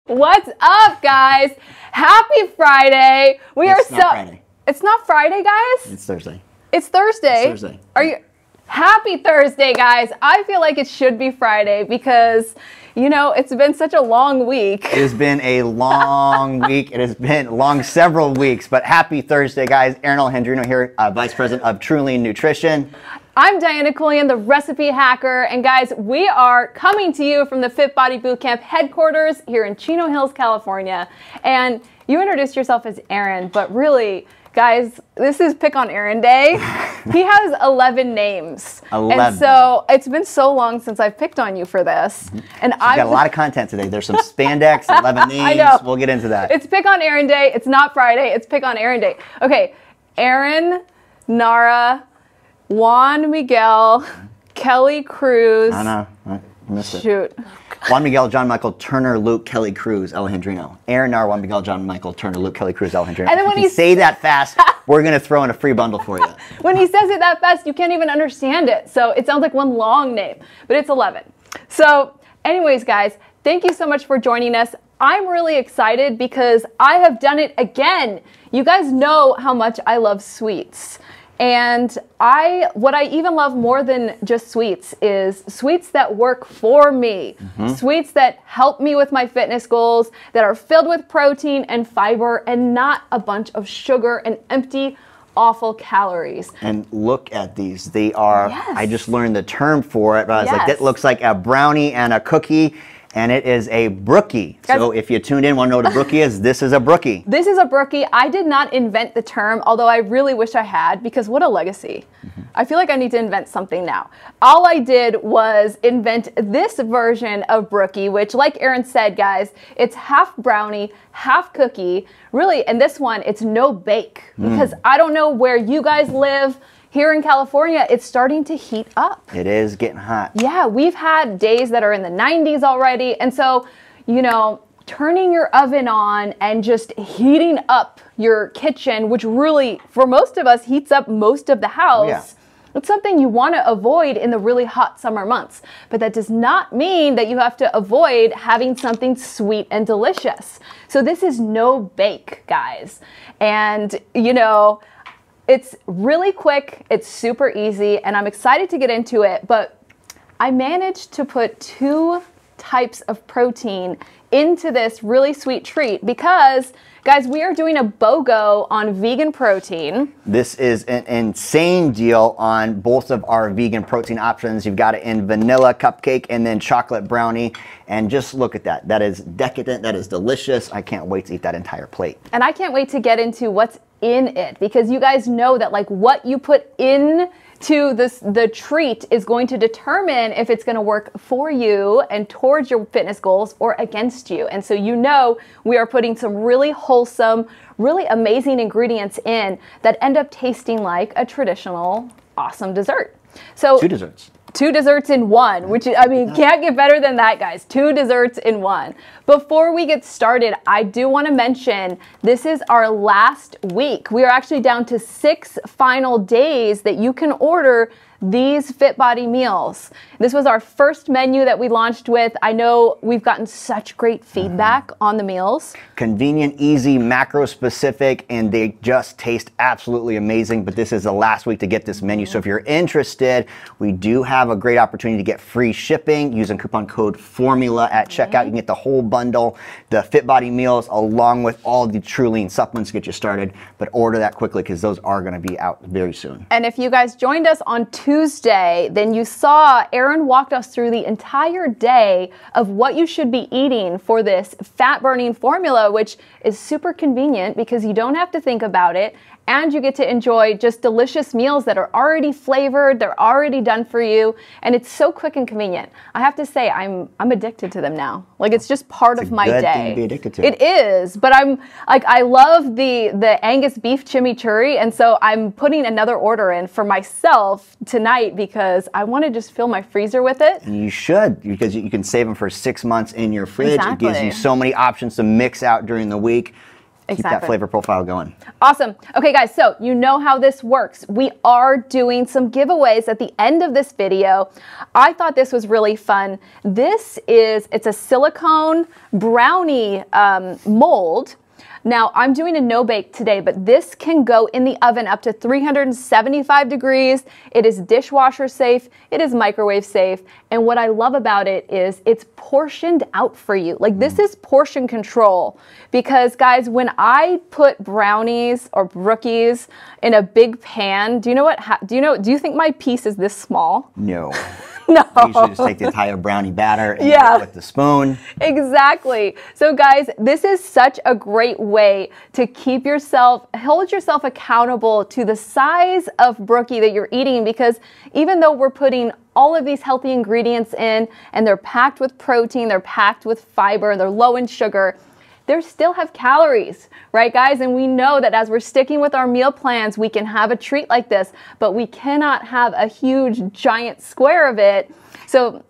What's up, guys? Happy Friday. It's not Friday. It's not Friday, guys? It's Thursday. It's Thursday. It's Thursday. Are you happy Thursday, guys? I feel like it should be Friday because, you know, it's been such a long week. It has been a long week. It has been long several weeks, but happy Thursday, guys. Aaron Alejandrino here, Vice President of Truly Nutrition. I'm Diana Collian, the recipe hacker, and guys, we are coming to you from the Fit Body Bootcamp headquarters here in Chino Hills, California. And you introduced yourself as Aaron, but really, guys, this is Pick on Aaron Day. He has 11 names. 11. And so it's been so long since I've picked on you for this. And I've got a lot of content today. There's some spandex, 11 names. I know. We'll get into that. It's Pick on Aaron Day. It's not Friday. It's Pick on Aaron Day. Okay, Aaron, Nara, Juan Miguel, Kelly Cruz. I missed it. Shoot. Juan Miguel, John Michael, Turner, Luke, Kelly Cruz, Alejandrino. Aaron, Nara, Juan Miguel, John Michael, Turner, Luke, Kelly Cruz, Alejandrino. And then when you say that fast, we're going to throw in a free bundle for you. When he says it that fast, you can't even understand it. So it sounds like one long name, but it's 11. So anyways, guys, thank you so much for joining us. I'm really excited because I have done it again. You guys know how much I love sweets. And what I even love more than just sweets is sweets that work for me. Sweets that help me with my fitness goals, that are filled with protein and fiber and not a bunch of sugar and empty, awful calories. And look at these. They are, yes. I just learned the term for it, but I was like, that looks like a brownie and a cookie. And it is a brookie. So if you tuned in, want to know what a brookie is, this is a brookie. This is a brookie. I did not invent the term, although I really wish I had, because what a legacy. I feel like I need to invent something now. All I did was invent this version of brookie, which, like Aaron said, guys, it's half brownie, half cookie. Really, and this one, it's no bake, because I don't know where you guys live. Here in California, it's starting to heat up. It is getting hot. Yeah, we've had days that are in the 90s already. And so, you know, turning your oven on and just heating up your kitchen, which really, for most of us, heats up most of the house. It's something you want to avoid in the really hot summer months. But that does not mean that you have to avoid having something sweet and delicious. So this is no bake, guys. And, you know, it's really quick, it's super easy, and I'm excited to get into it, but I managed to put 2 types of protein into this really sweet treat because, guys, we are doing a BOGO on vegan protein. This is an insane deal on both of our vegan protein options. You've got it in vanilla cupcake and then chocolate brownie. And just look at that. That is decadent, that is delicious. I can't wait to eat that entire plate. And I can't wait to get into what's in it, because you guys know that like what you put in to the treat is going to determine if it's going to work for you and towards your fitness goals or against you. And so, you know, we are putting some really wholesome, really amazing ingredients in that end up tasting like a traditional awesome dessert. So 2 desserts. 2 desserts in one, which, I mean, can't get better than that, guys. 2 desserts in one. Before we get started, I do want to mention this is our last week. We are actually down to 6 final days that you can order these Fit Body meals. This was our first menu that we launched with. I know we've gotten such great feedback on the meals. Convenient, easy, macro specific, and they just taste absolutely amazing. But this is the last week to get this menu. So if you're interested, we do have a great opportunity to get free shipping using coupon code FORMULA at checkout. You can get the whole bundle, the Fit Body meals, along with all the True Lean supplements to get you started. But order that quickly because those are going to be out very soon. And if you guys joined us on Tuesday, then you saw Aaron walked us through the entire day of what you should be eating for this fat burning formula, which is super convenient because you don't have to think about it. And you get to enjoy just delicious meals that are already flavored, they're already done for you, and it's so quick and convenient. I have to say, I'm addicted to them now. Like, it's just part of my day. It's a good thing to be addicted to. It is, but I'm like, I love the Angus beef chimichurri, and so I'm putting another order in for myself tonight because I want to just fill my freezer with it. And you should, because you can save them for 6 months in your fridge. Exactly. It gives you so many options to mix out during the week. keep that flavor profile going. Awesome. Okay, guys, so you know how this works. We are doing some giveaways at the end of this video. I thought this was really fun. It's a silicone brownie mold. Now, I'm doing a no-bake today, but this can go in the oven up to 375 degrees. It is dishwasher safe. It is microwave safe. And what I love about it is it's portioned out for you. Like, this is portion control. Because, guys, when I put brownies or Brookies in a big pan, do you think my piece is this small? No. No. You usually just take the entire brownie batter and eat it with the spoon. Exactly. So guys, this is such a great way to hold yourself accountable to the size of Brookie that you're eating, because even though we're putting all of these healthy ingredients in and they're packed with protein, they're packed with fiber, they're low in sugar, they still have calories, right, guys? And we know that as we're sticking with our meal plans, we can have a treat like this, but we cannot have a huge, giant square of it. So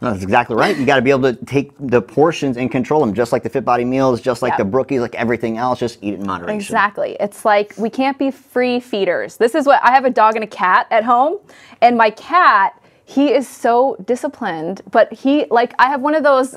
that's exactly right. You got to be able to take the portions and control them, just like the Fit Body meals, just like the Brookies, like everything else. Just eat it in moderation. Exactly. It's like we can't be free feeders. This is what I have a dog and a cat at home, and my cat, he is so disciplined, but I have one of those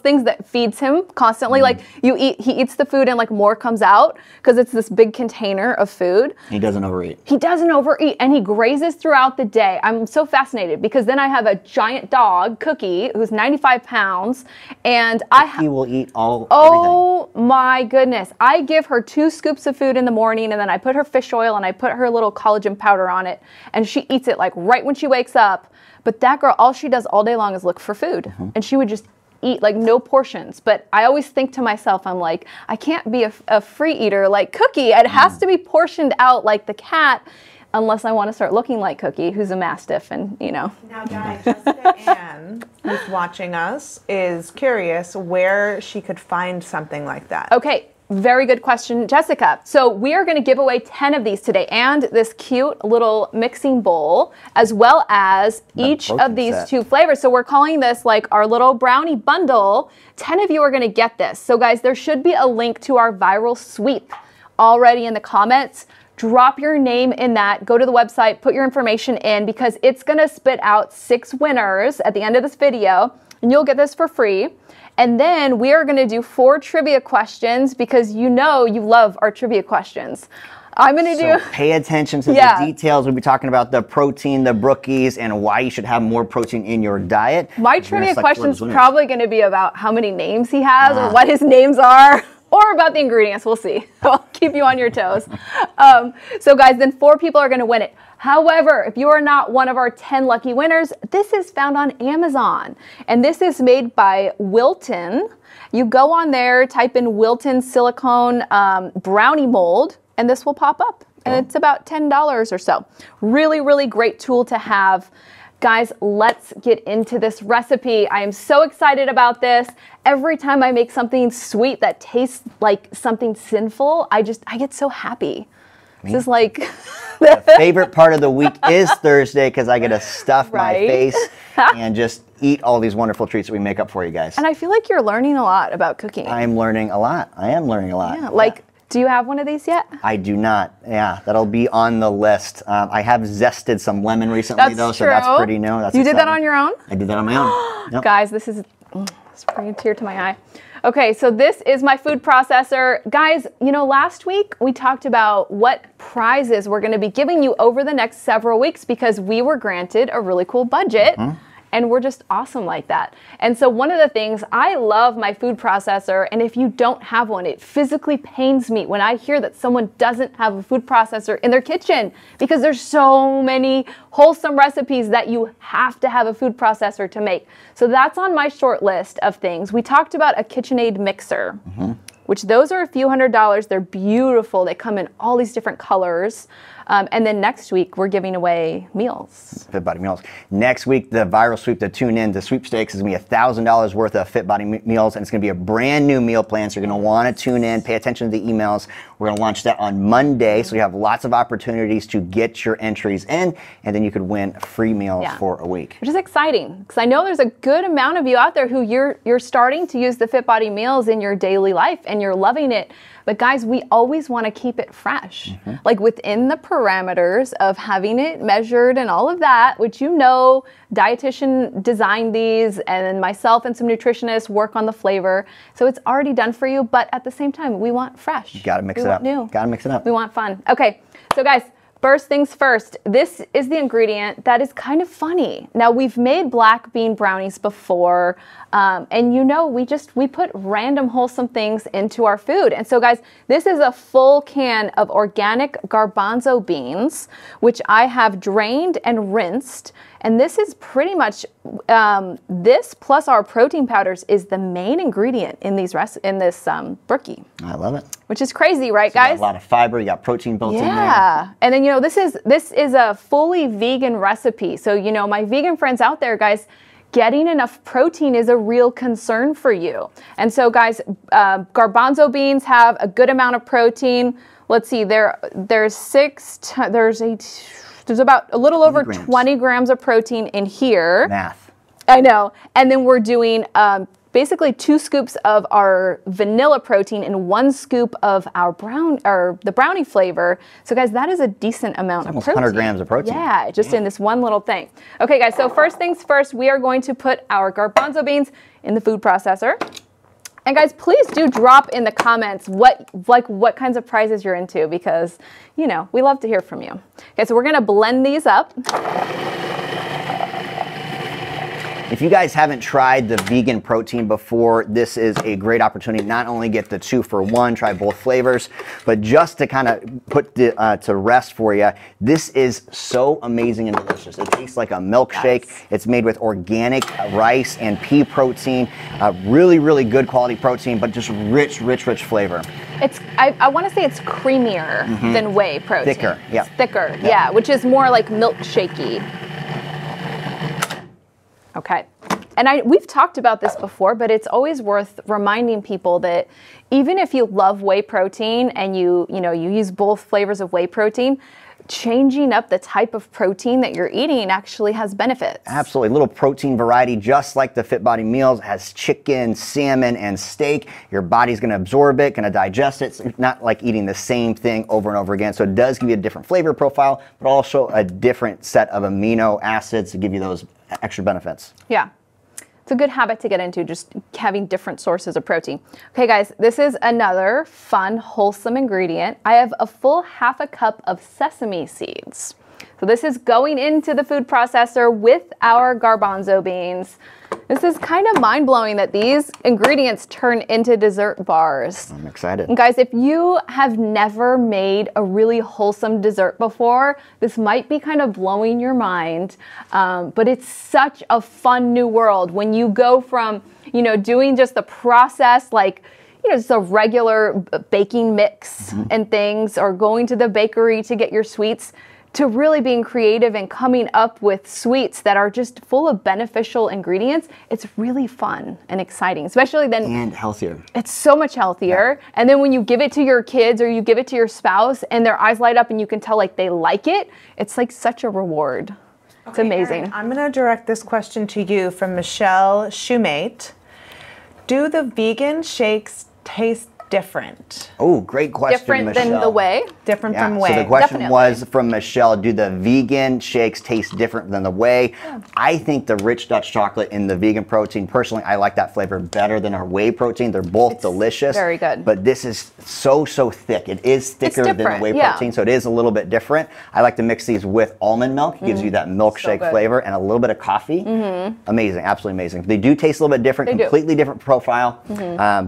things that feeds him constantly. Like he eats the food and like more comes out because it's this big container of food. He doesn't overeat. He doesn't overeat, and he grazes throughout the day. I'm so fascinated because then I have a giant dog, Cookie, who's 95 pounds, and he will eat everything. Oh my goodness. I give her 2 scoops of food in the morning, and then I put her fish oil and I put her little collagen powder on it, and she eats it like right when she wakes up. But that girl, all she does all day long is look for food. And she would just eat like no portions. But I always think to myself, I'm like, I can't be a free eater like Cookie. It has to be portioned out like the cat, unless I want to start looking like Cookie, who's a Mastiff, and Now, guys, Jessica Ann, who's watching us, is curious where she could find something like that. Okay. Very good question, Jessica. So we are going to give away 10 of these today, and this cute little mixing bowl, as well as each of these 2 flavors. So we're calling this like our little brownie bundle. 10 of you are going to get this. So guys, there should be a link to our viral sweep already in the comments. Drop your name in that. Go to the website, put your information in, because it's going to spit out 6 winners at the end of this video, and you'll get this for free. And then we are going to do 4 trivia questions, because you love our trivia questions. I'm going to pay attention to the details. We'll be talking about the protein, the Brookies, and why you should have more protein in your diet. My trivia question's probably going to be about how many names he has or what his names are. Or about the ingredients, we'll see. I'll keep you on your toes. So guys, then 4 people are going to win it. However, if you are not one of our 10 lucky winners, this is found on Amazon. And this is made by Wilton. You go on there, type in Wilton silicone brownie mold, and this will pop up. And it's about $10 or so. Really, really great tool to have. Guys, let's get into this recipe. I am so excited about this. Every time I make something sweet that tastes like something sinful, I get so happy. This is like the favorite part of the week is Thursday, because I get to stuff my face and just eat all these wonderful treats that we make up for you guys. And I feel like you're learning a lot about cooking. I'm learning a lot. I am learning a lot. Yeah, like, do you have one of these yet? I do not. Yeah, that'll be on the list. I have zested some lemon recently, so that's pretty new. You did that on your own? I did that on my own. Yep. Guys, this is bringing a tear to my eye. Okay, so this is my food processor. Guys, last week we talked about what prizes we're going to be giving you over the next several weeks, because we were granted a really cool budget. And we're just awesome like that. And so one of the things, I love my food processor, and if you don't have one, it physically pains me when I hear that someone doesn't have a food processor in their kitchen, because there's so many wholesome recipes that you have to have a food processor to make. So that's on my short list of things. We talked about a KitchenAid mixer, which those are a few $100s. They're beautiful. They come in all these different colors. And then next week, we're giving away meals. Fit Body meals. Next week, the viral sweep to tune in. The sweepstakes is going to be $1,000 worth of Fit Body meals, and it's going to be a brand new meal plan. So you're going to want to tune in, pay attention to the emails. We're going to launch that on Monday. So you have lots of opportunities to get your entries in, and then you could win free meals for a week. Which is exciting, because I know there's a good amount of you out there who you're starting to use the Fit Body meals in your daily life, and you're loving it. But guys, we always want to keep it fresh, like within the parameters of having it measured and all of that, which dietitian designed these, and then myself and some nutritionists work on the flavor. So it's already done for you, but at the same time, we want fresh. You gotta mix it up. Gotta mix it up. We want fun. Okay, so guys, first things first, this is the ingredient that is kind of funny. Now, we've made black bean brownies before, and we put random wholesome things into our food. And so guys, this is a full can of organic garbanzo beans, which I have drained and rinsed. And this is pretty much, this plus our protein powders is the main ingredient in this brookie. I love it. Which is crazy, right, guys? You got a lot of fiber, you got protein built in there. Yeah, and then this is a fully vegan recipe. So my vegan friends out there, guys, getting enough protein is a real concern for you. And so, guys, garbanzo beans have a good amount of protein. Let's see, there's about a little over 20 grams of protein in here. Math. I know. And then we're doing basically 2 scoops of our vanilla protein and 1 scoop of the brownie flavor. So guys, that is a decent amount of protein. 100 grams of protein. Yeah, just in this one little thing. Okay, guys, so first things first, we are going to put our garbanzo beans in the food processor. And guys, please do drop in the comments what kinds of prizes you're into, because, we love to hear from you. Okay, so we're gonna blend these up. If you guys haven't tried the vegan protein before, this is a great opportunity. Not only get the 2-for-1, try both flavors, but just to kind of put to rest for you, this is so amazing and delicious. It tastes like a milkshake. Yes. It's made with organic rice and pea protein. Really, really good quality protein, but just rich flavor. I want to say it's creamier than whey protein. Thicker, yeah. It's thicker, yeah, which is more like milkshakey. Okay, and we've talked about this before, but it's always worth reminding people that even if you love whey protein and you use both flavors of whey protein, changing up the type of protein that you're eating actually has benefits. Absolutely. A little protein variety, just like the Fit Body meals, has chicken, salmon, and steak. Your body's going to absorb it, going to digest it. It's not like eating the same thing over and over again. So it does give you a different flavor profile, but also a different set of amino acids to give you those extra benefits. Yeah. It's a good habit to get into, just having different sources of protein. Okay, guys, this is another fun, wholesome ingredient. I have a full ½ cup of sesame seeds. So this is going into the food processor with our garbanzo beans. This is kind of mind-blowing that these ingredients turn into dessert bars. I'm excited. And guys, if you have never made a really wholesome dessert before, this might be kind of blowing your mind, but it's such a fun new world when you go from, doing just the process, like, just a regular baking mix and things, or going to the bakery to get your sweets, to really being creative and coming up with sweets that are just full of beneficial ingredients. It's really fun and exciting, especially then. And healthier. It's so much healthier. Yeah. And then when you give it to your kids or you give it to your spouse and their eyes light up and you can tell like they like it, it's like such a reward. Okay, it's amazing. Erin, I'm gonna direct this question to you from Michelle Shoemate. Do the vegan shakes taste different? Oh, great question, Different Michelle. than the whey? Different from whey. So the question Definitely. was from Michelle, do the vegan shakes taste different than the whey? Yeah. I think the rich Dutch chocolate in the vegan protein, personally, I like that flavor better than our whey protein. They're both delicious. Very good. But this is so thick. It is thicker than the whey protein, so it is a little bit different. I like to mix these with almond milk. It gives you that milkshake flavor and a little bit of coffee. Amazing, absolutely amazing. They do taste a little bit different, completely different profile,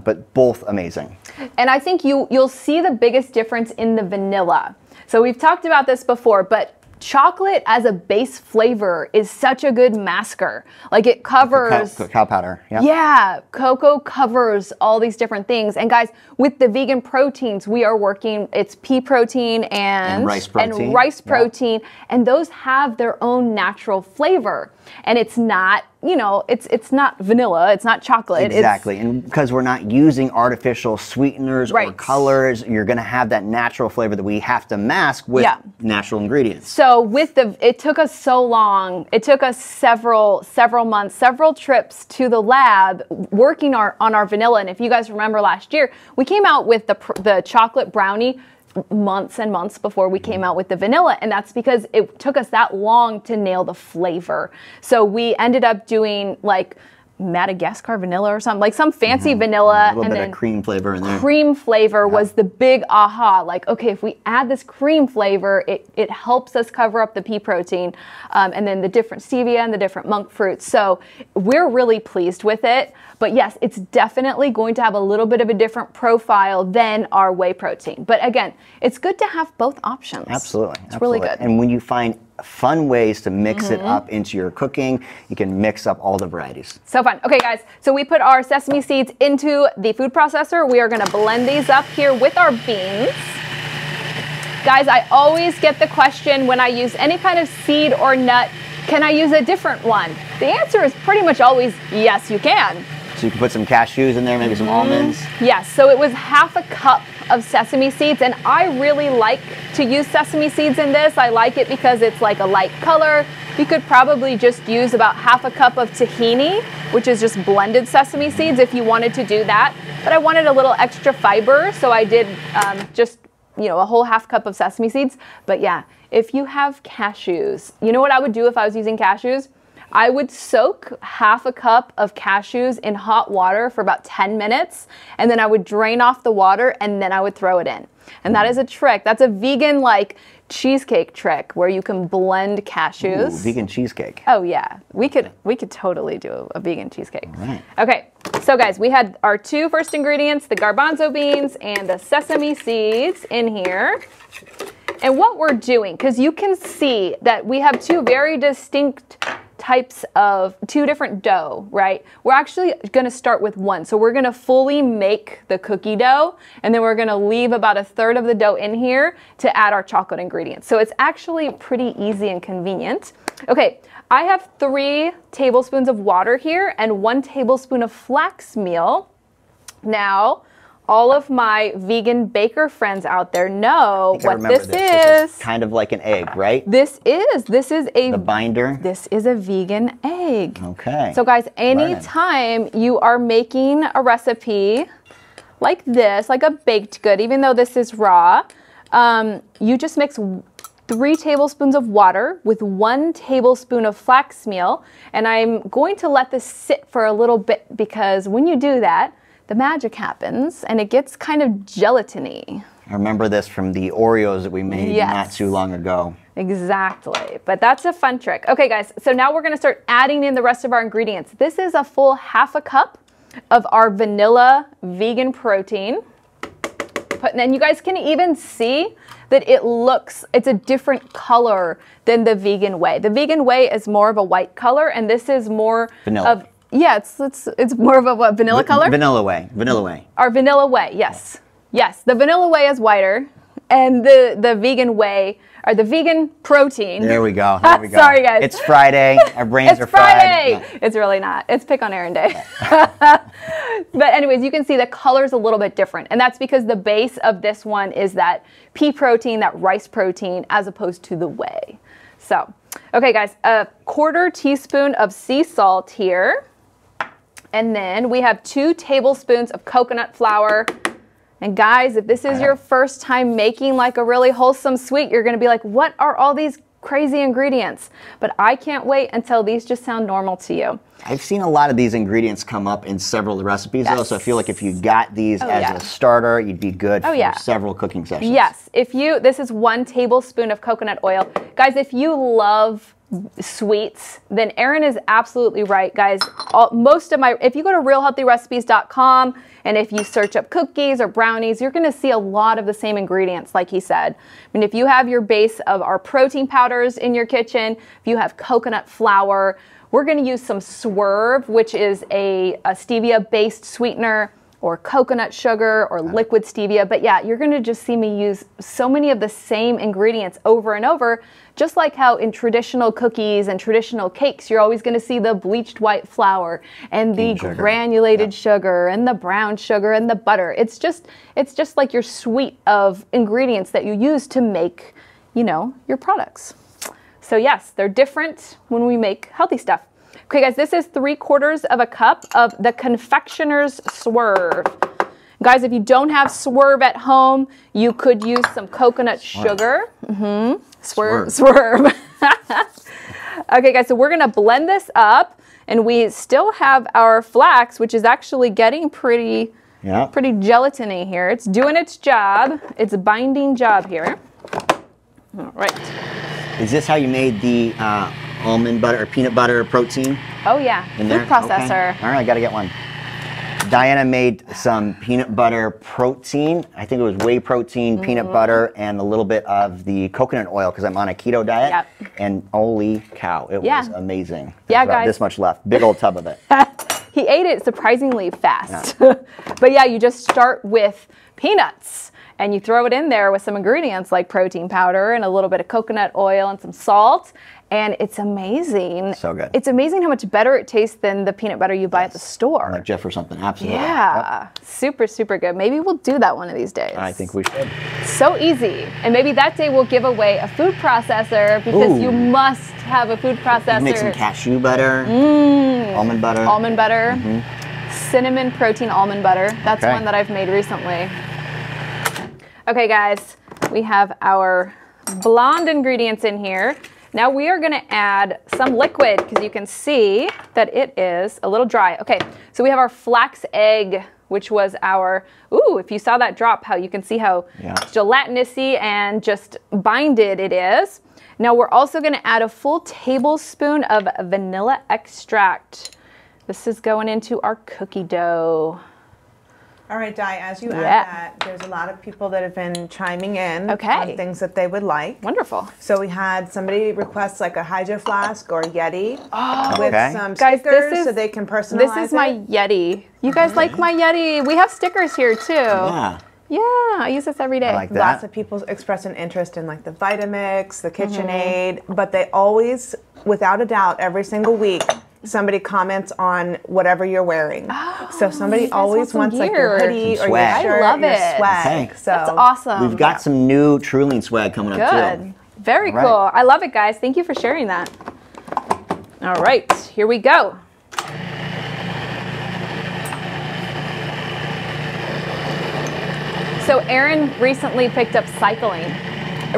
but both amazing. And I think you'll see the biggest difference in the vanilla. So we've talked about this before, but chocolate as a base flavor is such a good masker. Like it covers cacao powder. Yeah. Yeah, cocoa covers all these different things. And guys, with the vegan proteins, we are working, it's pea protein and rice protein. And those have their own natural flavor. And it's not, you know, it's not vanilla, it's not chocolate. Exactly. And because we're not using artificial sweeteners or Right. colors, you're going to have that natural flavor that we have to mask with natural ingredients. So with it took us so long. It took us several months, several trips to the lab working on our vanilla. And if you guys remember last year, we came out with the chocolate brownie months and months before we came out with the vanilla, and that's because it took us that long to nail the flavor. So we ended up doing like Madagascar vanilla or something, like some fancy vanilla, A little bit of cream flavor in there. Cream flavor was the big aha. Like, okay, if we add this cream flavor, it helps us cover up the pea protein, and then the different stevia and the different monk fruits. So we're really pleased with it. But yes, it's definitely going to have a little bit of a different profile than our whey protein. But again, it's good to have both options. Absolutely. It's really good. And when you find fun ways to mix it up into your cooking, you can mix up all the varieties. So fun. Okay, guys, so we put our sesame seeds into the food processor. We are going to blend these up here with our beans. Guys, I always get the question when I use any kind of seed or nut, can I use a different one? The answer is pretty much always yes, you can. So you can put some cashews in there, maybe some almonds. Yes, so it was half a cup of sesame seeds, and I really like to use sesame seeds in this. I like it because it's like a light color. You could probably just use about half a cup of tahini, which is just blended sesame seeds if you wanted to do that. But I wanted a little extra fiber, so I did just, you know, a whole half cup of sesame seeds. But yeah, if you have cashews, you know what I would do if I was using cashews? I would soak half a cup of cashews in hot water for about 10 minutes, and then I would drain off the water, and then I would throw it in. And that is a trick. That's a vegan, like, cheesecake trick where you can blend cashews. Ooh, vegan cheesecake. Oh yeah, we could totally do a vegan cheesecake. All right. Okay, so guys, we had our two first ingredients, the garbanzo beans and the sesame seeds in here. And what we're doing, because you can see that we have two very distinct types of two different dough, right? We're actually going to start with one. So we're going to fully make the cookie dough, and then we're going to leave about a third of the dough in here to add our chocolate ingredients. So it's actually pretty easy and convenient. Okay, I have 3 tablespoons of water here and 1 tablespoon of flax meal. Now, all of my vegan baker friends out there know what this is. This is kind of like an egg, right? This is a... The binder? This is a vegan egg. Okay. So guys, anytime you are making a recipe like this, like a baked good, even though this is raw, you just mix 3 tablespoons of water with 1 tablespoon of flax meal. And I'm going to let this sit for a little bit because when you do that, the magic happens and it gets kind of gelatiny. I remember this from the Oreos that we made not too long ago. Exactly, but that's a fun trick. Okay guys, so now we're gonna start adding in the rest of our ingredients. This is a full half a cup of our vanilla vegan protein. And then you guys can even see that it's a different color than the vegan whey. The vegan whey is more of a white color and this is more vanilla. Yeah, it's more of a what, vanilla color? Vanilla whey. Vanilla whey. Our vanilla whey, yes. Yes, the vanilla whey is whiter, and the vegan whey, or the vegan protein. There we go. There we go. Sorry, guys. It's Friday. Our brains are Friday. fried. It's really not. It's pick on Aaron day. But anyways, you can see the color's a little bit different, and that's because the base of this one is that pea protein, that rice protein, as opposed to the whey. So, okay, guys, a 1/4 teaspoon of sea salt here. And then we have 2 tablespoons of coconut flour. And guys, if this is your first time making like a really wholesome sweet, you're gonna be like, what are all these crazy ingredients? But I can't wait until these just sound normal to you. I've seen a lot of these ingredients come up in several of the recipes though, so I feel like if you got these as a starter, you'd be good for several cooking sessions. Yes, this is 1 tablespoon of coconut oil. Guys, if you love sweets, then Aaron is absolutely right, guys. If you go to realhealthyrecipes.com and if you search up cookies or brownies, you're going to see a lot of the same ingredients, like he said. I mean, if you have your base of our protein powders in your kitchen, if you have coconut flour, we're going to use some Swerve, which is a stevia-based sweetener. or coconut sugar or liquid stevia. But yeah, you're going to just see me use so many of the same ingredients over and over, just like how in traditional cookies and traditional cakes, you're always going to see the bleached white flour and the granulated sugar and the brown sugar and the butter. It's just like your suite of ingredients that you use to make, you know, your products. So yes, they're different when we make healthy stuff. Okay, guys, this is 3/4 of a cup of the Confectioner's Swerve. Guys, if you don't have Swerve at home, you could use some coconut sugar. Swerve. Okay, guys, so we're gonna blend this up, and we still have our flax, which is actually getting pretty gelatiny here. It's doing its job. It's a binding job here. All right. Is this how you made the almond butter or peanut butter protein? Oh yeah, food processor. Okay. All right, gotta get one. Diana made some peanut butter protein. I think it was whey protein, peanut butter, and a little bit of the coconut oil because I'm on a keto diet. And holy cow, it was amazing. There's about this much left. Big old tub of it. He ate it surprisingly fast. But yeah, you just start with peanuts and you throw it in there with some ingredients like protein powder and a little bit of coconut oil and some salt. And it's amazing. So good. It's amazing how much better it tastes than the peanut butter you buy at the store. Like Jif or something, absolutely. Yeah, super, super good. Maybe we'll do that one of these days. I think we should. So easy. And maybe that day we'll give away a food processor because you must have a food processor. You make some cashew butter, almond butter. Almond butter, cinnamon protein almond butter. That's one that I've made recently. Okay, guys, we have our blonde ingredients in here. Now we are going to add some liquid because you can see that it is a little dry. Okay, so we have our flax egg, which was our, if you saw that drop, how you can see how gelatinous-y and just binded it is. Now we're also going to add a full tablespoon of vanilla extract. This is going into our cookie dough. All right, Di, as you add that, there's a lot of people that have been chiming in on things that they would like. Wonderful. So we had somebody request like a Hydro Flask or Yeti with some guys, stickers so they can personalize This is my Yeti. You guys like my Yeti? We have stickers here too. Yeah, I use this every day. I like that. Lots of people express an interest in like the Vitamix, the KitchenAid, but they always, without a doubt, every single week, somebody comments on whatever you're wearing. So somebody always wants like your hoodie or your shirt, I love your it. swag. So that's awesome. We've got some new Truline swag coming up too. Very cool. I love it, guys. Thank you for sharing that. All right, here we go. So Aaron recently picked up cycling.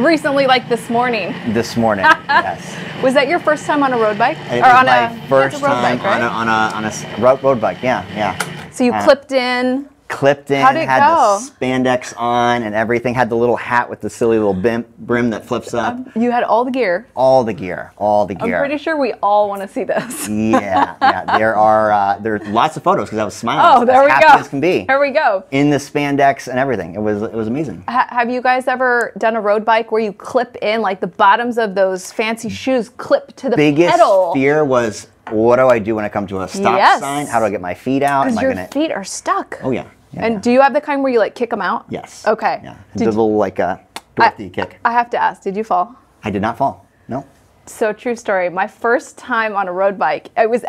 Recently, like this morning. This morning, yes. Was that your first time on a road bike? It was my first time on a road bike, yeah. So you clipped in. How'd it go? The spandex on and everything. Had the little hat with the silly little brim that flips up. You had all the gear. All the gear. I'm pretty sure we all want to see this. There's lots of photos because I was smiling. Oh, there we go. Happy as can be. Here we go. In the spandex and everything. It was amazing. Have you guys ever done a road bike where you clip in like the bottoms of those fancy shoes clip to the pedal? Biggest fear was, what do I do when I come to a stop sign? How do I get my feet out? Because your feet are stuck. Oh yeah. And do you have the kind where you like kick them out? Yes. Okay. Yeah. The little like Dorothy kick. I have to ask, did you fall? I did not fall. No. So true story. My first time on a road bike, I was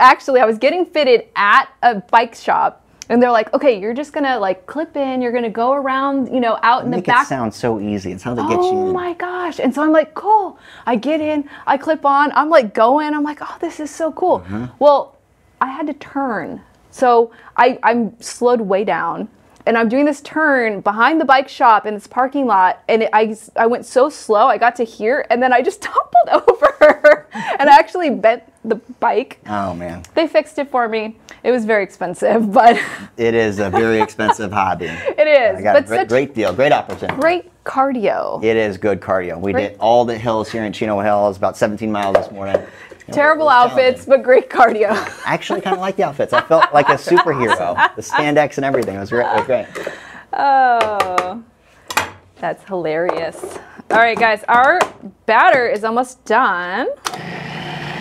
getting fitted at a bike shop, and they're like, okay, you're just gonna like clip in, you're gonna go around, out in the back. Make it sound so easy. It's how they get you in. Oh my gosh. And so I'm like, cool. I get in, I clip on, I'm like going, I'm like, oh, this is so cool. Well, I had to turn. So I'm slowed way down, and I'm doing this turn behind the bike shop in this parking lot, and I went so slow, I got to here, and then I just toppled over, and I actually bent the bike. Oh, man. They fixed it for me. It was very expensive, but... It is a very expensive hobby. It is. I got a great deal, great opportunity. Great cardio. It is good cardio. We did all the hills here in Chino Hills, about 17 miles this morning. Terrible outfits, but great cardio. I actually kind of like the outfits. I felt like a superhero. The spandex and everything. It was great. Oh, that's hilarious. All right, guys, our batter is almost done.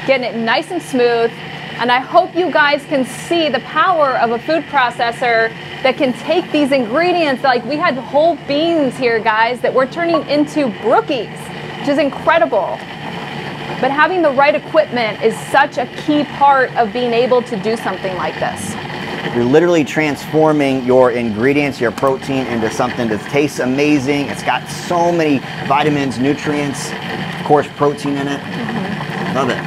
Getting it nice and smooth. And I hope you guys can see the power of a food processor that can take these ingredients, like we had whole beans here, guys, that we're turning into Brookies, which is incredible. But having the right equipment is such a key part of being able to do something like this. You're literally transforming your ingredients, your protein, into something that tastes amazing. It's got so many vitamins, nutrients, of course, protein in it. Love it.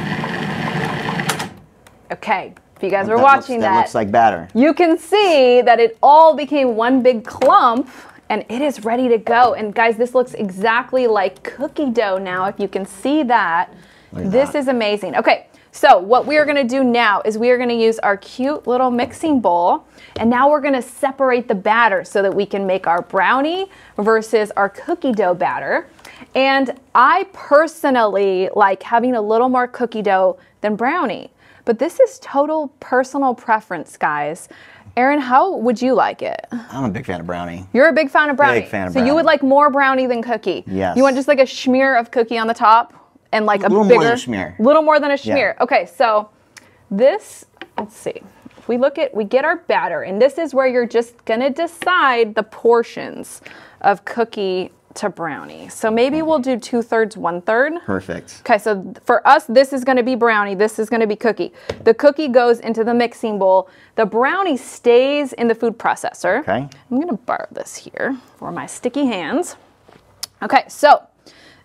Okay, if you guys were watching that looks like batter. You can see that it all became one big clump, and it is ready to go. And guys, this looks exactly like cookie dough now, if you can see that. This is amazing. Okay, so what we are gonna do now is we are gonna use our cute little mixing bowl, and now we're gonna separate the batter so that we can make our brownie versus our cookie dough batter. And I personally like having a little more cookie dough than brownie, but this is total personal preference, guys. Aaron, how would you like it? I'm a big fan of brownie. You're a big fan of brownie. Big fan of brownie. So you would like more brownie than cookie? Yes. You want just like a schmear of cookie on the top? And like a little bigger, more than a schmear. Little more than a schmear. Yeah. Okay, so this, let's see. If we look at, we get our batter, and this is where you're just gonna decide the portions of cookie to brownie. So maybe we'll do 2/3, 1/3. Perfect. Okay, so for us, this is gonna be brownie, this is gonna be cookie. The cookie goes into the mixing bowl. The brownie stays in the food processor. Okay. I'm gonna borrow this here for my sticky hands. Okay, so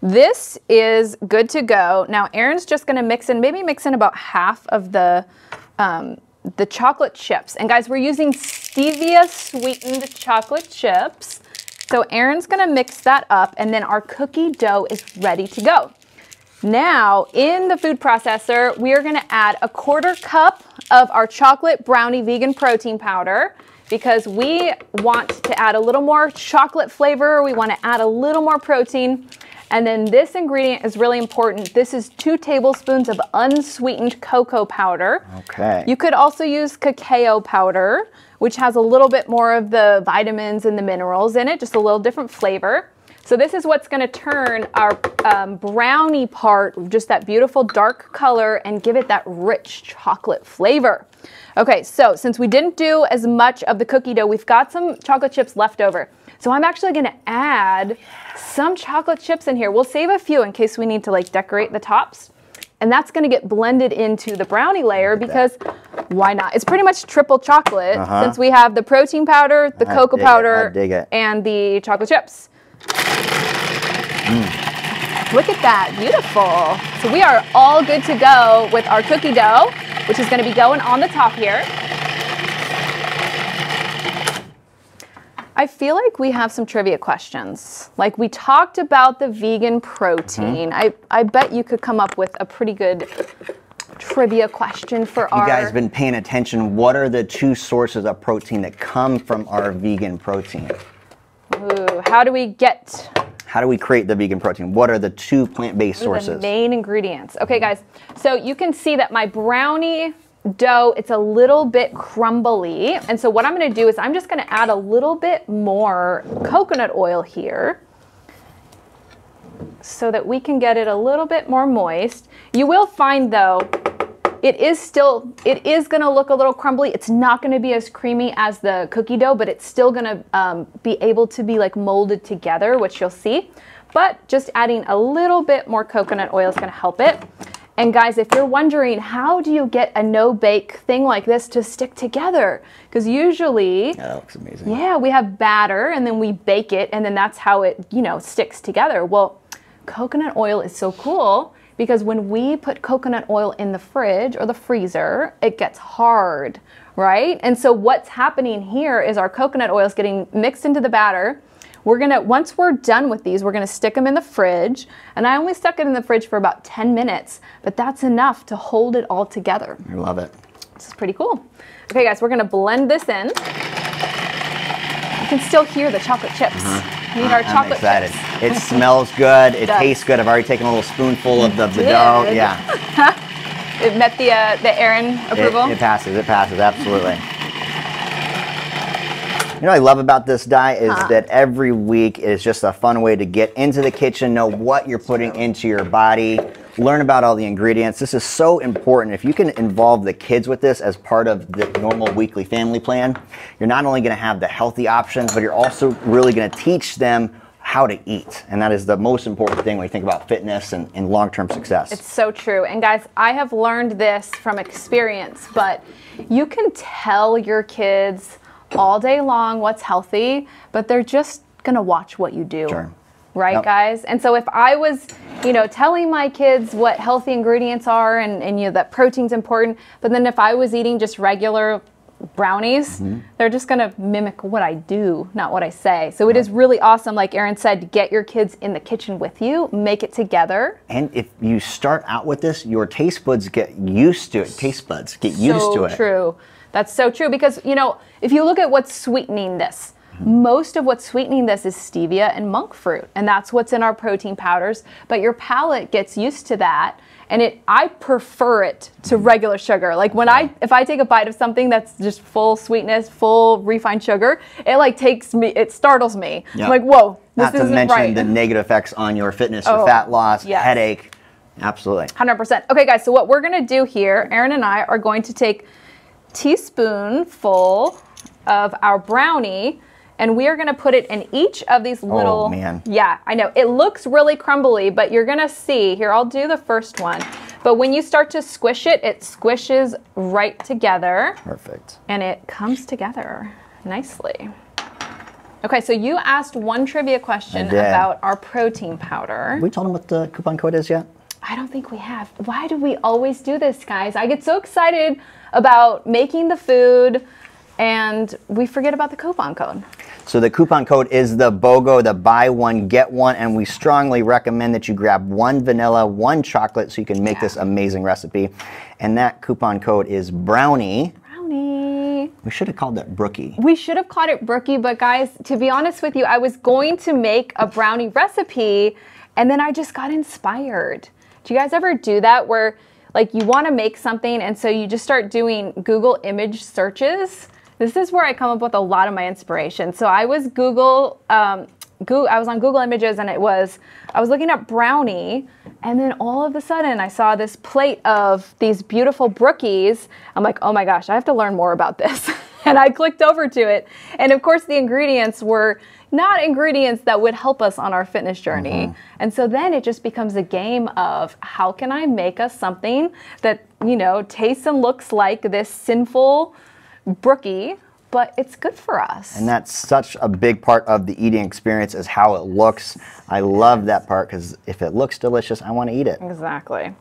this is good to go. Now Aaron's just gonna mix in about half of the chocolate chips. And guys, we're using stevia sweetened chocolate chips. So Aaron's gonna mix that up, and then our cookie dough is ready to go. Now in the food processor, we are gonna add 1/4 cup of our chocolate brownie vegan protein powder, because we want to add a little more chocolate flavor. We wanna add a little more protein. And then this ingredient is really important. This is 2 tablespoons of unsweetened cocoa powder. Okay. You could also use cacao powder, which has a little bit more of the vitamins and the minerals in it, just a little different flavor. So this is what's gonna turn our brownie part, just that beautiful dark color, and give it that rich chocolate flavor. Okay, so since we didn't do as much of the cookie dough, we've got some chocolate chips left over. So I'm actually gonna add some chocolate chips in here. We'll save a few in case we need to like decorate the tops. And that's gonna get blended into the brownie layer, because why not? It's pretty much triple chocolate since we have the protein powder, the cocoa powder, and the chocolate chips. Look at that, beautiful. So we are all good to go with our cookie dough, which is gonna be going on the top here. I feel like we have some trivia questions. Like we talked about the vegan protein. I bet you could come up with a pretty good trivia question for our... You guys been paying attention. What are the 2 sources of protein that come from our vegan protein? Ooh, how do we create the vegan protein? What are the 2 plant-based sources? The main ingredients. Okay, guys, so you can see that my brownie dough, it's a little bit crumbly. And so what I'm gonna do is I'm just gonna add a little bit more coconut oil here so that we can get it a little bit more moist. You will find though, it is gonna look a little crumbly. It's not gonna be as creamy as the cookie dough, but it's still gonna be able to be like molded together, which you'll see. But just adding a little bit more coconut oil is gonna help it. And guys, if you're wondering, how do you get a no-bake thing like this to stick together? Because usually, that looks amazing. Yeah, we have batter and then we bake it, and then that's how it, sticks together. Well, coconut oil is so cool because when we put coconut oil in the fridge or the freezer, it gets hard, right? And so what's happening here is our coconut oil is getting mixed into the batter. Once we're done with these, we're gonna stick them in the fridge. And I only stuck it in the fridge for about 10 minutes, but that's enough to hold it all together. I love it. This is pretty cool. Okay guys, we're gonna blend this in. You can still hear the chocolate chips. We need our chocolate chips. It smells good, it tastes good. I've already taken a little spoonful of the dough. Yeah. It met the Aaron approval? It passes, absolutely. You know what I love about this diet is that every week is just a fun way to get into the kitchen, know what you're putting into your body. learn about all the ingredients. This is so important. If you can involve the kids with this as part of the normal weekly family plan, you're not only going to have the healthy options, but you're also really going to teach them how to eat. And that is the most important thing when you think about fitness and long-term success. It's so true. And guys, I have learned this from experience, but you can tell your kids all day long what's healthy, but they're just gonna watch what you do. Sure. Right, Yep. guys? And so if I was, telling my kids what healthy ingredients are and that protein's important, but then if I was eating just regular brownies, they're just gonna mimic what I do, not what I say. So it is really awesome, like Aaron said, to get your kids in the kitchen with you, make it together. And if you start out with this, your taste buds get used to it. Taste buds get used to it. So true. That's so true because, if you look at what's sweetening this, most of what's sweetening this is stevia and monk fruit, and that's what's in our protein powders, but your palate gets used to that. And I prefer it to regular sugar. Like if I take a bite of something that's just full sweetness, full refined sugar, it startles me. Yep. I'm like, whoa, this Not to isn't mention right. the negative effects on your fitness, your fat loss, yes. headache. Absolutely. 100%. Okay, guys, so what we're gonna do here, Aaron and I are going to take a teaspoonful of our brownie, and we are gonna put it in each of these little... Oh, man. Yeah, I know. It looks really crumbly, but you're gonna see. Here, I'll do the first one. But when you start to squish it, it squishes right together. Perfect. And it comes together nicely. Okay, so you asked one trivia question about our protein powder. We told them what the coupon code is yet? I don't think we have. Why do we always do this, guys? I get so excited about making the food and we forget about the coupon code. So the coupon code is the BOGO, the buy one, get one, and we strongly recommend that you grab 1 vanilla, 1 chocolate so you can make this amazing recipe. And that coupon code is brownie. Brownie. We should have called it Brookie. We should have called it Brookie, but guys, to be honest with you, I was going to make a brownie recipe and then I just got inspired. Do you guys ever do that where like you want to make something and so you just start doing Google image searches? This is where I come up with a lot of my inspiration. So I was I was on Google Images and I was looking up brownie, and then all of a sudden I saw this plate of these beautiful Brookies. I'm like, oh my gosh, I have to learn more about this. And I clicked over to it. And of course the ingredients were not ingredients that would help us on our fitness journey. And so then it just becomes a game of how can I make us something that, tastes and looks like this sinful Brookie, but it's good for us. And that's such a big part of the eating experience is how it looks. I love that part because if it looks delicious, I want to eat it. Exactly.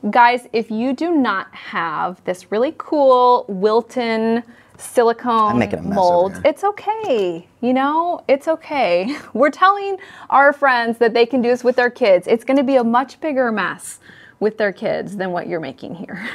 Guys, if you do not have this really cool Wilton silicone mold, it's okay. It's okay. We're telling our friends that they can do this with their kids. It's going to be a much bigger mess with their kids than what you're making here.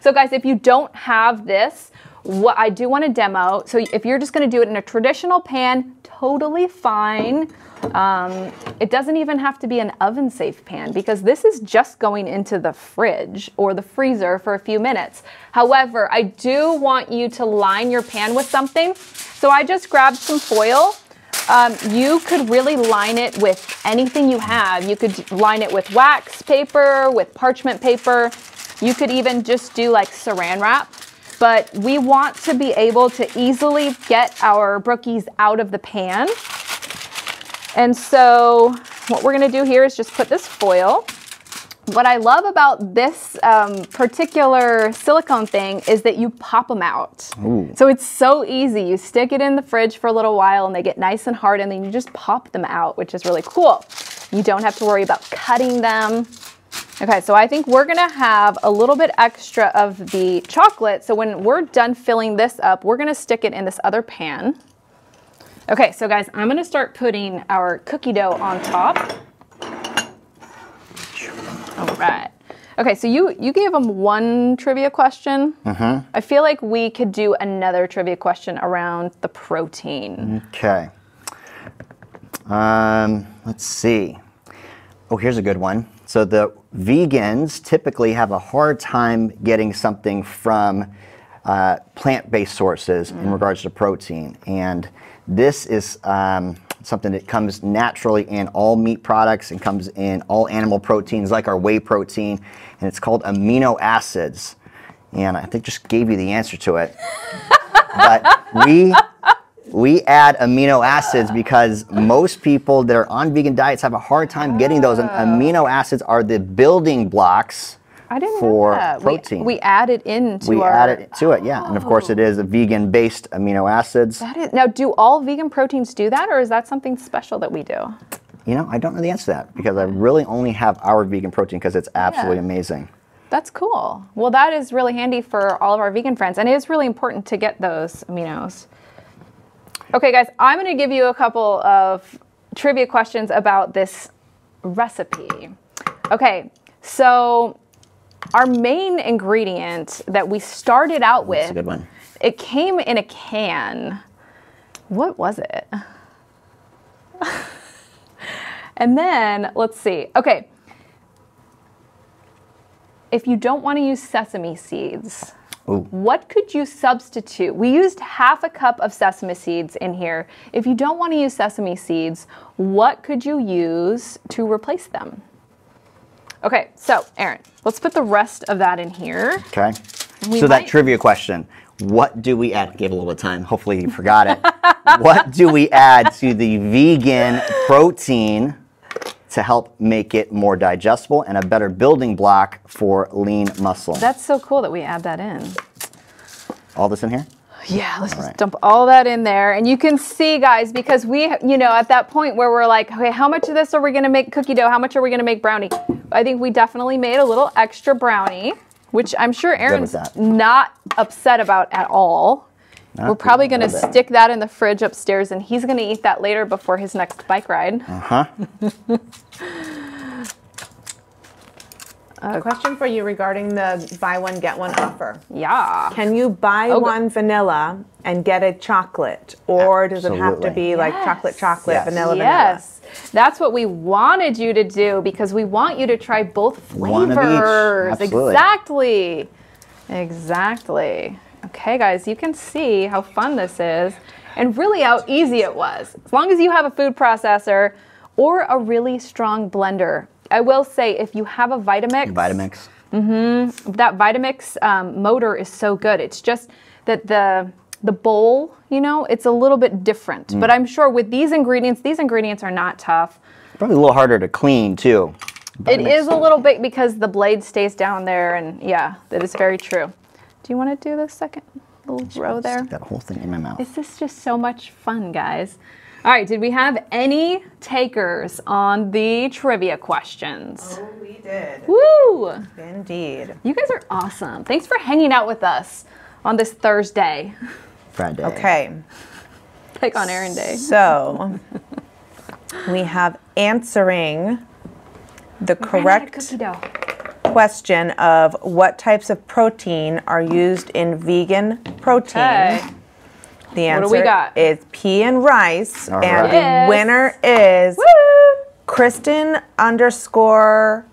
So guys, if you don't have this, what I do want to demo, so if you're just going to do it in a traditional pan, totally fine. It doesn't even have to be an oven safe pan because this is just going into the fridge or the freezer for a few minutes. However, I do want you to line your pan with something. So I just grabbed some foil. You could really line it with anything you have. You could line it with wax paper, with parchment paper. You could even just do like saran wrap. But we want to be able to easily get our Brookies out of the pan. And so what we're gonna do here is just put this foil. What I love about this particular silicone thing is that you pop them out. Ooh. So it's so easy. You stick it in the fridge for a little while and they get nice and hard and then you just pop them out, which is really cool. You don't have to worry about cutting them. Okay, so I think we're gonna have a little bit extra of the chocolate. So when we're done filling this up, we're gonna stick it in this other pan. Okay, so guys, I'm gonna start putting our cookie dough on top. All right. Okay, so you gave them one trivia question. I feel like we could do another trivia question around the protein. Okay. Let's see. Oh, here's a good one. So the vegans typically have a hard time getting something from plant-based sources in regards to protein. And this is something that comes naturally in all meat products and comes in all animal proteins like our whey protein, and it's called amino acids. And I think just gave you the answer to it. But we add amino acids because most people that are on vegan diets have a hard time getting those. And amino acids are the building blocks for protein. We add it into We add it to it, yeah. And of course it is a vegan-based amino acids. Now, do all vegan proteins do that, or is that something special that we do? You know, I don't know the answer to that because I really only have our vegan protein because it's absolutely amazing. That's cool. Well, that is really handy for all of our vegan friends, and it is really important to get those aminos. Okay, guys, I'm going to give you a couple of trivia questions about this recipe. Okay, so our main ingredient that we started out with, That's a good one. it came in a can. What was it? And then, let's see. Okay. If you don't want to use sesame seeds, what could you substitute? We used half a cup of sesame seeds in here. If you don't want to use sesame seeds, what could you use to replace them? Okay, so Aaron, let's put the rest of that in here. Okay. So that trivia question, what do we add? Gave a little bit of time. Hopefully you forgot it. What do we add to the vegan protein to help make it more digestible and a better building block for lean muscle? That's so cool that we add that in. All this in here? Yeah, let's just dump all that in there. And you can see, guys, because we, you know, at that point where we're like, okay, how much of this are we going to make cookie dough? How much are we going to make brownie? I think we definitely made a little extra brownie, which I'm sure Aaron's not upset about at all. We're probably going to stick that in the fridge upstairs, and he's going to eat that later before his next bike ride. A question for you regarding the buy one, get one offer. Yeah. Can you buy one vanilla and get a chocolate? Or does it have to be like chocolate, vanilla, vanilla? That's what we wanted you to do because we want you to try both flavors. One of each. Absolutely. Exactly. Okay, guys, you can see how fun this is and really how easy it was. As long as you have a food processor or a really strong blender. I will say, if you have a Vitamix, that Vitamix motor is so good. It's just that the bowl, you know, it's a little bit different. But I'm sure with these ingredients are not tough. Probably a little harder to clean too. It is a little bit because the blade stays down there, and yeah, that is very true. Do you want to do the second little row there? Stick that whole thing in my mouth. This is just so much fun, guys. All right, did we have any takers on the trivia questions? Oh, we did. Woo! Indeed. You guys are awesome. Thanks for hanging out with us on this Thursday. Friday. Okay. Like on Aaron Day. So, we have answering the correct question of what types of protein are used in vegan protein. Okay. The answer What do we got? is pea and rice. All and right. the winner is Kristen _Hoch,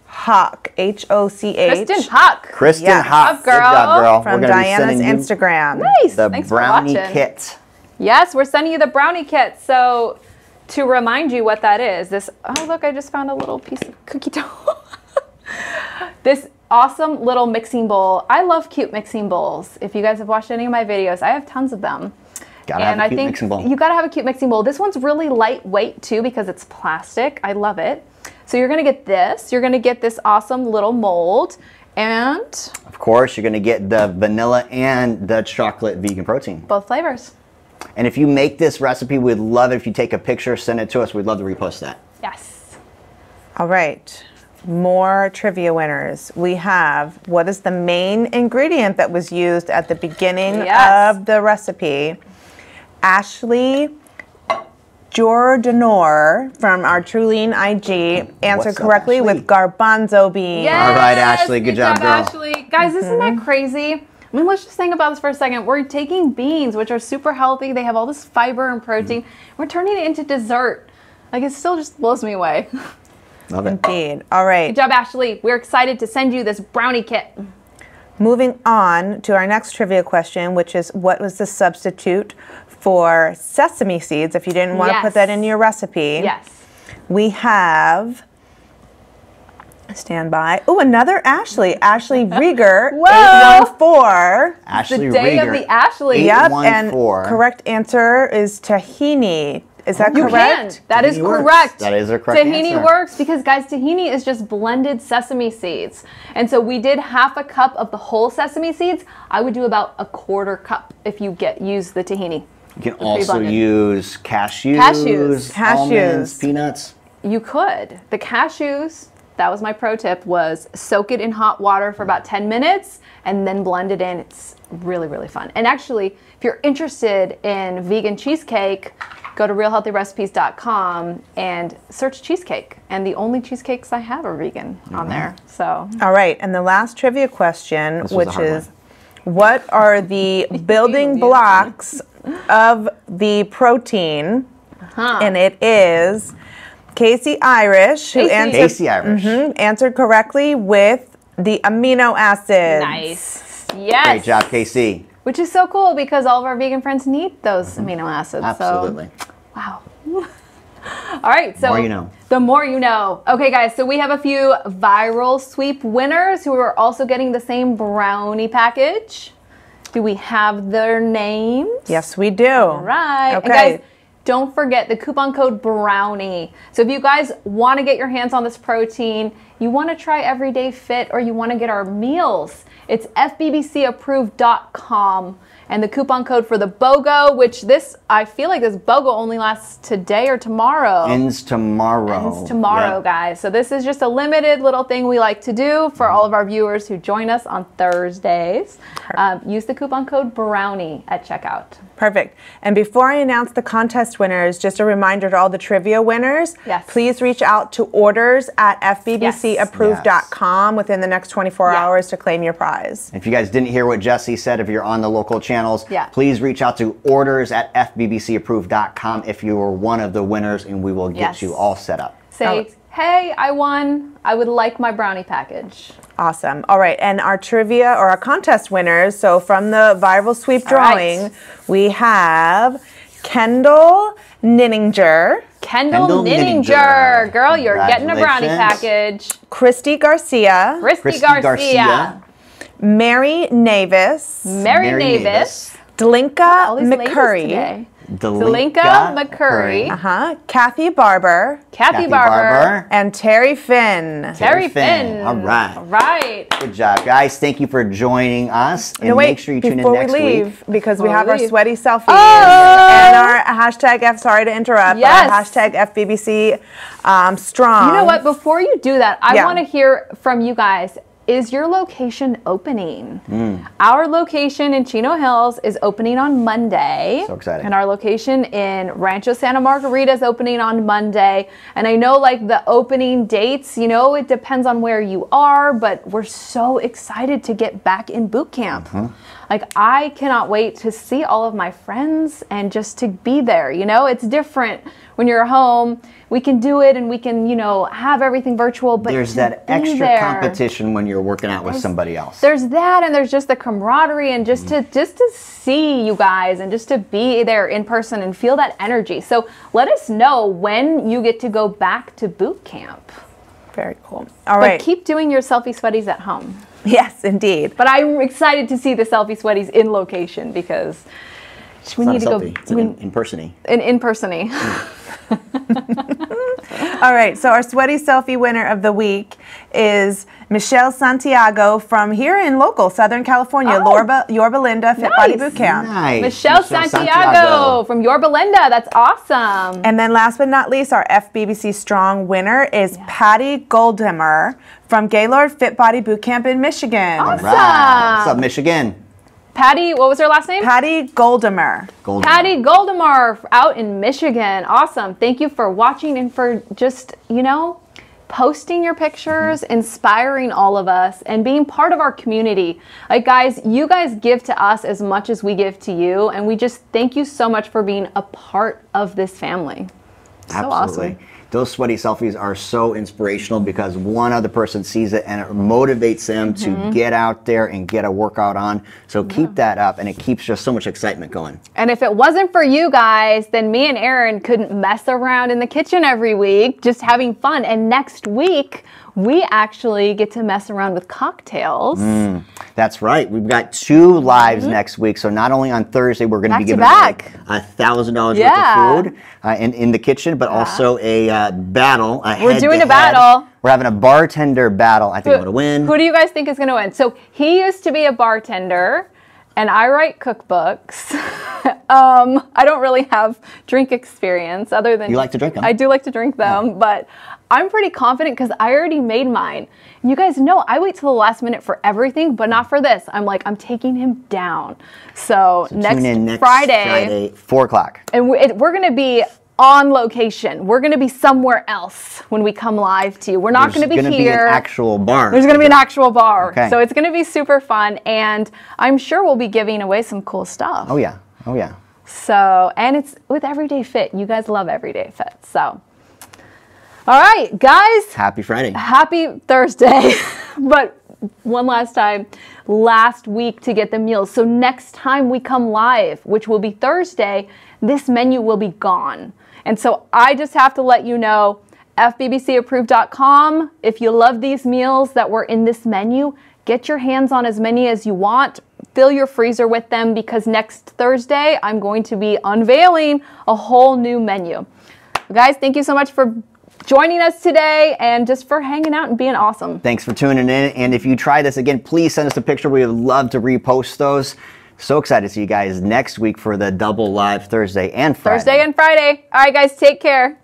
H-O-C-H. Kristen Hoch. Kristen Yes. Hoch. Up, girl. Good job, girl. From We're gonna be Diana's sending you Instagram. Nice. the Thanks for brownie watching. kit. Yes, we're sending you the brownie kit. So to remind you what that is, this, oh look, I just found a little piece of cookie dough. This awesome little mixing bowl. I love cute mixing bowls. If you guys have watched any of my videos, I have tons of them. Gotta have a cute mixing bowl. You gotta have a cute mixing bowl. This one's really lightweight too because it's plastic. I love it. So you're gonna get this. You're gonna get this awesome little mold, and of course, you're gonna get the vanilla and the chocolate vegan protein. both flavors. And if you make this recipe, we'd love it if you take a picture, send it to us. We'd love to repost that. Yes. All right. More trivia winners. We have, what is the main ingredient that was used at the beginning of the recipe? Ashley Jordanor from our Truleen IG answered What's up, correctly Ashley? with garbanzo beans. Yes. All right, Ashley. Good job, girl. Ashley. Guys, isn't that crazy? I mean, let's just think about this for a second. We're taking beans, which are super healthy. They have all this fiber and protein. We're turning it into dessert. Like, it still just blows me away. Love it. Indeed. All right. Good job, Ashley. We're excited to send you this brownie kit. Moving on to our next trivia question, which is what was the substitute for sesame seeds, if you didn't want to put that in your recipe. Yes. We have, stand by. Oh, another Ashley. Ashley Rieger, 814. Ashley The day Rieger, of the Ashley. Yep, 814. and correct answer is tahini. Is that You correct? can. That is Tahini works. correct. That is a correct Tahini answer. works because, guys, tahini is just blended sesame seeds. And so we did half a cup of the whole sesame seeds. I would do about a quarter cup if you use the tahini. You can also use cashews, Cashews. almonds, peanuts. You could. The cashews, that was my pro tip, was soak it in hot water for about 10 minutes and then blend it in. It's really, really fun. And actually, if you're interested in vegan cheesecake, go to realhealthyrecipes.com and search cheesecake. And the only cheesecakes I have are vegan on there. So. All right, and the last trivia question, which is, what are the building blocks of the protein? And it is Casey Irish, who answered correctly with the amino acids. Nice. Yes. Great job, Casey. Which is so cool because all of our vegan friends need those amino acids. Absolutely. So, wow. All right. So The more you know. The more you know. Okay, guys. So we have a few viral sweep winners who are also getting the same brownie package. Do we have their names? Yes, we do. All right. Okay. And guys, don't forget the coupon code brownie. So if you guys want to get your hands on this protein, you want to try Everyday Fit, or you want to get our meals, it's fbbcapproved.com. And the coupon code for the BOGO, which I feel like this BOGO only lasts today or tomorrow. Ends tomorrow. Ends tomorrow, guys. So this is just a limited little thing we like to do for all of our viewers who join us on Thursdays. Use the coupon code brownie at checkout. Perfect. And before I announce the contest winners, just a reminder to all the trivia winners, please reach out to orders at fbbcapproved.com within the next 24 hours to claim your prize. If you guys didn't hear what Jesse said, if you're on the local channels, please reach out to orders at fbbcapproved.com if you are one of the winners, and we will get you all set up. Say, hey, I won. I would like my brownie package. Awesome. All right. And our trivia or our contest winners, so from the viral sweep drawing, we have Kendall Ninninger. Kendall Ninninger. Girl, you're getting a brownie package. Christy Garcia. Christy Garcia. Mary Navis. Mary Navis. Dalinka McCurry. Dalinka McCurry. Kathy Barber. Kathy Barber. And Terry Finn. Terry Finn. All right. All right. Good job, guys. Thank you for joining us. And make sure you tune in next week. Because we have our sweaty selfies and our hashtag sorry to interrupt, our hashtag FBBC strong. You know what? Before you do that, I want to hear from you guys. Is your location opening? Our location in Chino Hills is opening on Monday. So exciting. And our location in Rancho Santa Margarita is opening on Monday. And I know like the opening dates, you know, it depends on where you are, but we're so excited to get back in boot camp. Like I cannot wait to see all of my friends and just to be there. You know, it's different when you're home. We can do it and we can, you know, have everything virtual, but there's that extra competition when you're working out with somebody else. There's that, and there's just the camaraderie and just to see you guys and just to be there in person and feel that energy. So let us know when you get to go back to boot camp. Very cool. All right. But keep doing your selfie sweaties at home. Yes, indeed. But I'm excited to see the selfie sweaties in location because we need to go. It's an in-person-y. An in-person-y. All right, so our sweaty selfie winner of the week is Michelle Santiago from here in local Southern California, Yorba Linda Fit Body Boot Camp. Nice. Michelle Santiago from Yorba Linda. That's awesome. And then last but not least, our FBBC Strong winner is Patty Goldimer from Gaylord Fit Body Boot Camp in Michigan. Awesome. Right. What's up, Michigan? Patty, what was her last name? Patty Goldimer. Patty Goldimer out in Michigan. Awesome. Thank you for watching and for just, you know, posting your pictures, inspiring all of us, and being part of our community. Like, guys, you guys give to us as much as we give to you, and we just thank you so much for being a part of this family. So Absolutely. awesome. Those sweaty selfies are so inspirational because one other person sees it and it motivates them to get out there and get a workout on. So keep that up, and it keeps just so much excitement going. And if it wasn't for you guys, then me and Aaron couldn't mess around in the kitchen every week, just having fun. And next week, we actually get to mess around with cocktails. That's right. We've got 2 lives next week. So not only on Thursday, we're going to be giving away $1,000 worth of food in the kitchen, but also a battle. We're doing a battle. We're having a bartender battle. I think I'm going to win. Who do you guys think is going to win? So he used to be a bartender, and I write cookbooks. I don't really have drink experience other than... You like to drink them? I do like to drink them, but I'm pretty confident because I already made mine. You guys know I wait till the last minute for everything, but not for this. I'm like, I'm taking him down. So tune in next Friday 4 o'clock. And we're going to be on location. We're going to be somewhere else when we come live to you. We're not going to be here. There's going to be an actual bar. There's going to be an actual bar. Okay. So it's going to be super fun, and I'm sure we'll be giving away some cool stuff. Oh, yeah. Oh, yeah. So, and it's with Everyday Fit. You guys love Everyday Fit. So, all right, guys. Happy Friday. Happy Thursday. But one last time, last week to get the meals. So next time we come live, which will be Thursday, this menu will be gone. And so I just have to let you know, fbbcapproved.com, if you love these meals that were in this menu, get your hands on as many as you want. Fill your freezer with them because next Thursday, I'm going to be unveiling a whole new menu. Guys, thank you so much for joining us today and just for hanging out and being awesome. Thanks for tuning in. And if you try this again, please send us a picture. We would love to repost those. So excited to see you guys next week for the double live Thursday and Friday. Thursday and Friday. All right, guys, take care.